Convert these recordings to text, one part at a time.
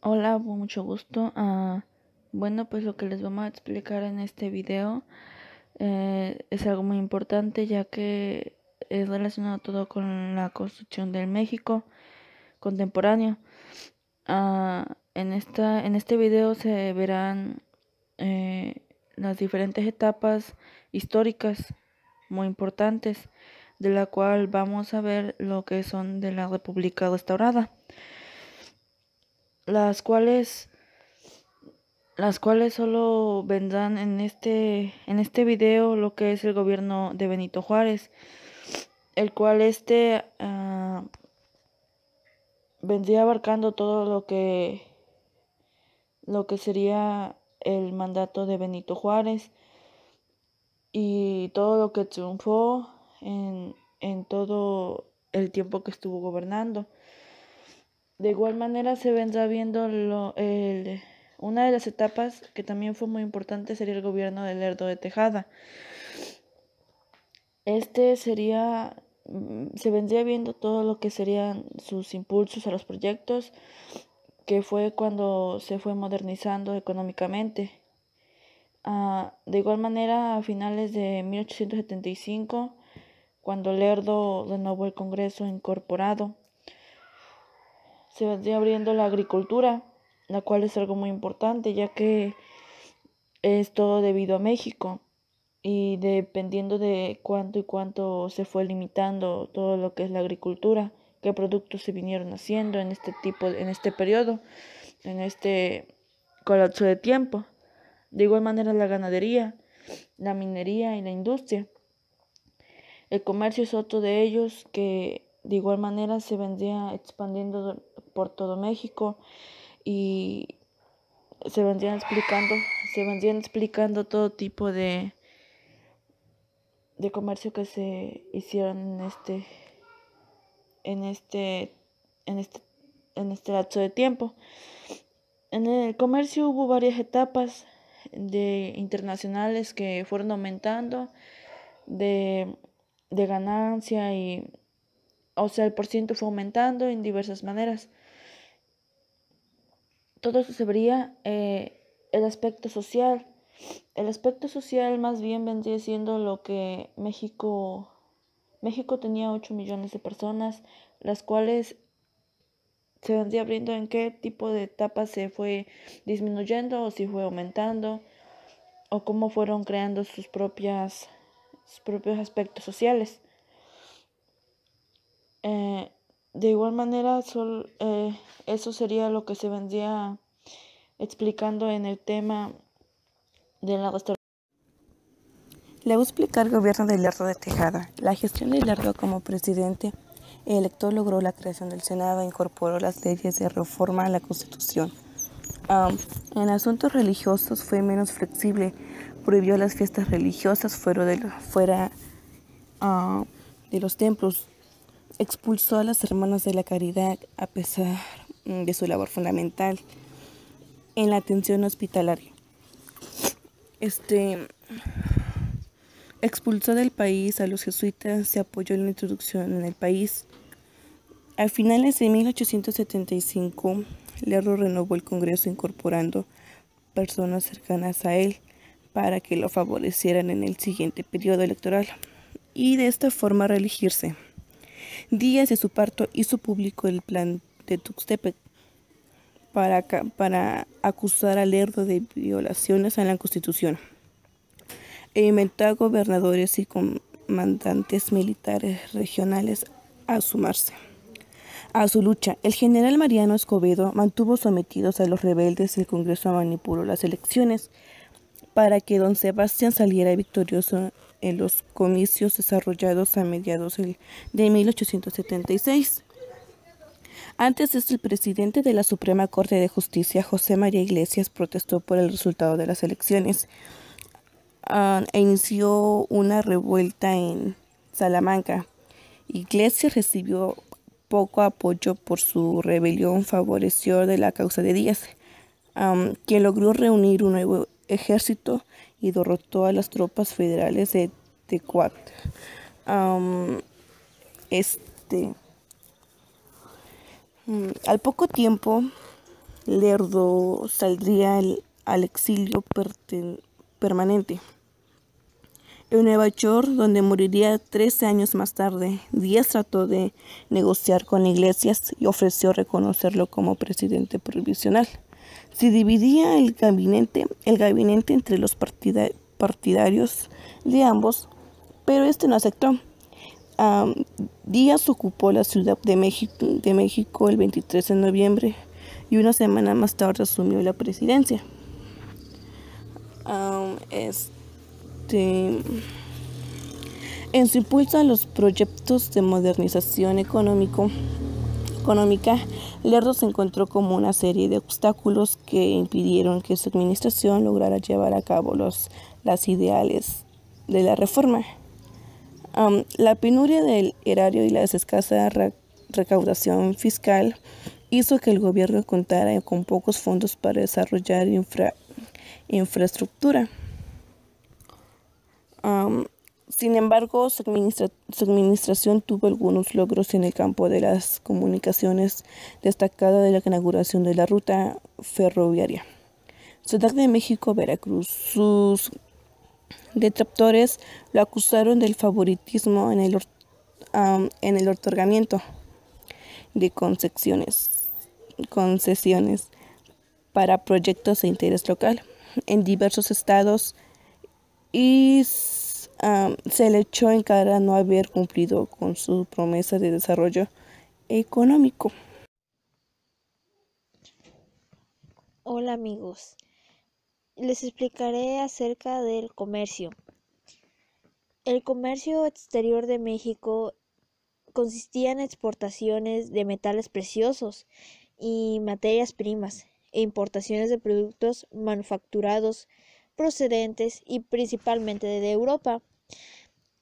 Hola, mucho gusto. Bueno, pues lo que les vamos a explicar en este video es algo muy importante, ya que es relacionado todo con la construcción del México contemporáneo. En este video se verán eh, las diferentes etapas históricas muy importantes, de la cual vamos a ver lo que son de la República restaurada, las cuales solo vendrán en este video lo que es el gobierno de Benito Juárez, el cual vendría abarcando todo lo que sería el mandato de Benito Juárez y todo lo que triunfó en todo el tiempo que estuvo gobernando. De igual manera se vendrá viendo una de las etapas que también fue muy importante sería el gobierno de Lerdo de Tejada. Se vendría viendo todo lo que serían sus impulsos a los proyectos, que fue cuando se fue modernizando económicamente. De igual manera, a finales de 1875, cuando Lerdo renovó el Congreso incorporado, se vendría abriendo la agricultura, la cual es algo muy importante, ya que es todo debido a México. Y dependiendo de cuánto y cuánto se fue limitando todo lo que es la agricultura, qué productos se vinieron haciendo en este periodo, en este colapso de tiempo. De igual manera la ganadería, la minería y la industria. El comercio es otro de ellos que de igual manera se vendría expandiendo por todo México y se vendrían explicando todo tipo de comercio que se hicieron en este, en este, en este lapso de tiempo. En el comercio hubo varias etapas de internacionales que fueron aumentando de, de ganancia o sea, el porciento fue aumentando en diversas maneras. Todo eso se vería el aspecto social. El aspecto social más bien vendría siendo lo que México tenía 8 millones de personas, las cuales se vendría abriendo en qué tipo de etapa se fue disminuyendo o si fue aumentando o cómo fueron creando sus propios aspectos sociales. De igual manera, eso sería lo que se vendría explicando en el tema de la restauración. Le voy a explicar el gobierno de Lerdo de Tejada. La gestión de Lerdo como presidente electo logró la creación del Senado e incorporó las leyes de reforma a la Constitución. En asuntos religiosos fue menos flexible, prohibió las fiestas religiosas fuera de los templos, expulsó a las hermanas de la caridad a pesar de su labor fundamental en la atención hospitalaria. Expulsó del país a los jesuitas, se apoyó en la introducción en el país. A finales de 1875, Lerdo renovó el Congreso incorporando personas cercanas a él para que lo favorecieran en el siguiente periodo electoral y de esta forma reelegirse. Días de su parto hizo público el plan de Tuxtepec para acusar a Lerdo de violaciones a la Constitución e inventó a gobernadores y comandantes militares regionales a sumarse a su lucha. El general Mariano Escobedo mantuvo sometidos a los rebeldes y el Congreso manipuló las elecciones para que don Sebastián saliera victorioso en los comicios desarrollados a mediados de 1876. Antes de esto, el presidente de la Suprema Corte de Justicia, José María Iglesias, protestó por el resultado de las elecciones e inició una revuelta en Salamanca. Iglesias recibió poco apoyo por su rebelión, favoreció de la causa de Díaz, quien logró reunir un nuevo ejército y derrotó a las tropas federales de Tecuat. Al poco tiempo, Lerdo saldría al exilio permanente en Nueva York, donde moriría 13 años más tarde. Díaz trató de negociar con Iglesias y ofreció reconocerlo como presidente provisional. Se dividía el gabinete entre los partidarios de ambos, pero este no aceptó. Díaz ocupó la Ciudad de México el 23 de noviembre y una semana más tarde asumió la presidencia. En su impulso a los proyectos de modernización económica, Lerdo se encontró con una serie de obstáculos que impidieron que su administración lograra llevar a cabo las ideales de la reforma. La penuria del erario y la escasa recaudación fiscal hizo que el gobierno contara con pocos fondos para desarrollar infraestructura. Sin embargo, su administración tuvo algunos logros en el campo de las comunicaciones, destacada de la inauguración de la ruta ferroviaria Ciudad de México-Veracruz. Sus detractores lo acusaron del favoritismo en el otorgamiento de concesiones para proyectos de interés local en diversos estados y se le echó en cara no haber cumplido con su promesa de desarrollo económico. Hola amigos, les explicaré acerca del comercio. El comercio exterior de México consistía en exportaciones de metales preciosos y materias primas e importaciones de productos manufacturados procedentes y principalmente de Europa.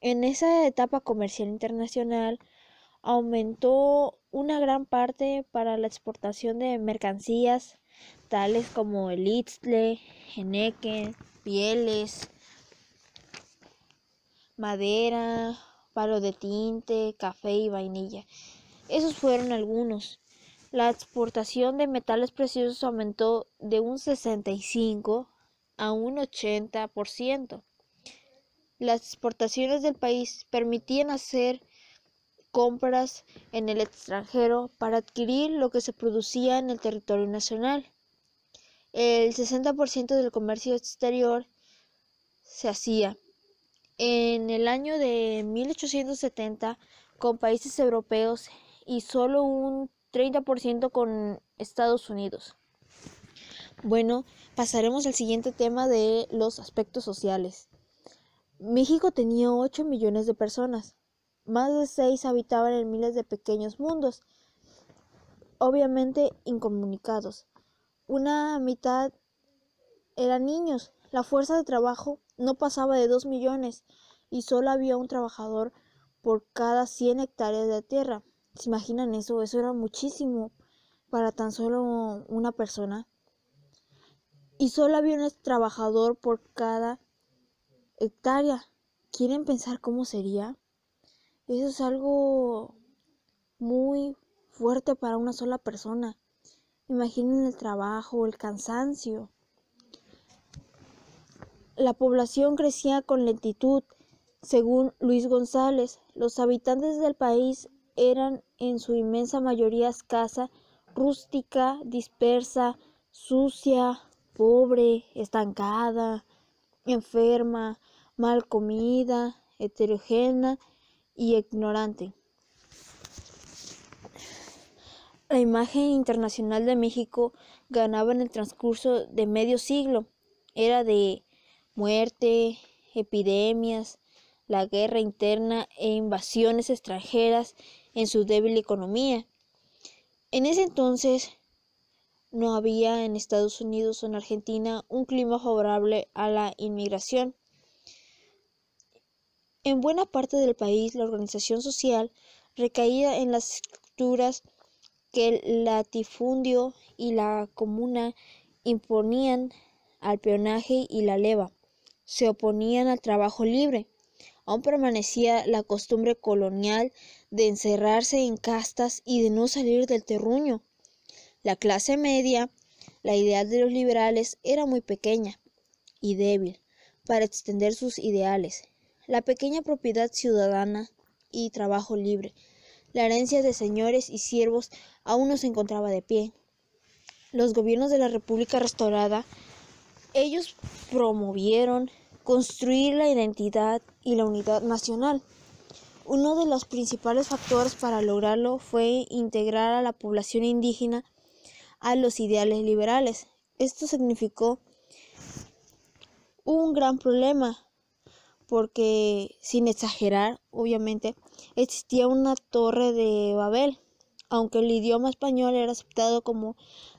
En esa etapa comercial internacional aumentó una gran parte para la exportación de mercancías tales como el ixtle, heneque, pieles, madera, palo de tinte, café y vainilla. Esos fueron algunos. La exportación de metales preciosos aumentó de un 65 a un 80%. Las exportaciones del país permitían hacer compras en el extranjero para adquirir lo que se producía en el territorio nacional. El 60% del comercio exterior se hacía en el año de 1870 con países europeos y solo un 30% con Estados Unidos. Bueno, pasaremos al siguiente tema de los aspectos sociales. México tenía 8 millones de personas. Más de 6 habitaban en miles de pequeños mundos, obviamente incomunicados. Una mitad eran niños. La fuerza de trabajo no pasaba de 2 millones y solo había un trabajador por cada 100 hectáreas de tierra. ¿Se imaginan eso? Eso era muchísimo para tan solo una persona. Y solo había un trabajador por cada hectárea. ¿Quieren pensar cómo sería? Eso es algo muy fuerte para una sola persona. Imaginen el trabajo, el cansancio. La población crecía con lentitud. Según Luis González, los habitantes del país eran en su inmensa mayoría escasa, rústica, dispersa, sucia, pobre, estancada, enferma, mal comida, heterogénea y ignorante. La imagen internacional de México ganaba en el transcurso de medio siglo. Era de muerte, epidemias, la guerra interna e invasiones extranjeras en su débil economía. En ese entonces no había en Estados Unidos o en Argentina un clima favorable a la inmigración. En buena parte del país la organización social recaía en las estructuras que el latifundio y la comuna imponían al peonaje y la leva. Se oponían al trabajo libre. Aún permanecía la costumbre colonial de encerrarse en castas y de no salir del terruño. La clase media La idea de los liberales era muy pequeña y débil para extender sus ideales. La pequeña propiedad ciudadana y trabajo libre, la herencia de señores y siervos aún no se encontraba de pie. Los gobiernos de la República restaurada, ellos promovieron construir la identidad y la unidad nacional. Uno de los principales factores para lograrlo fue integrar a la población indígena a los ideales liberales. Esto significó un gran problema porque, sin exagerar, obviamente, existía una torre de Babel. Aunque el idioma español era aceptado como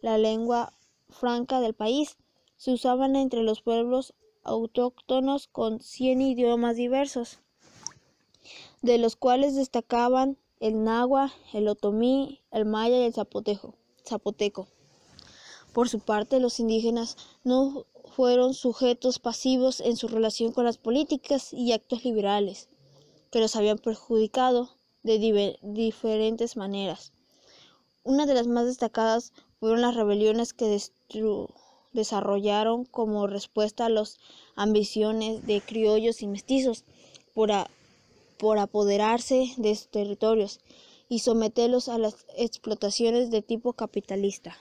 la lengua franca del país, se usaban entre los pueblos autóctonos con 100 idiomas diversos, de los cuales destacaban el náhuatl, el otomí, el maya y el zapoteco. Por su parte, los indígenas no fueron sujetos pasivos en su relación con las políticas y actos liberales, que los habían perjudicado de diferentes maneras. Una de las más destacadas fueron las rebeliones que desarrollaron como respuesta a las ambiciones de criollos y mestizos por apoderarse de sus territorios y someterlos a las explotaciones de tipo capitalista.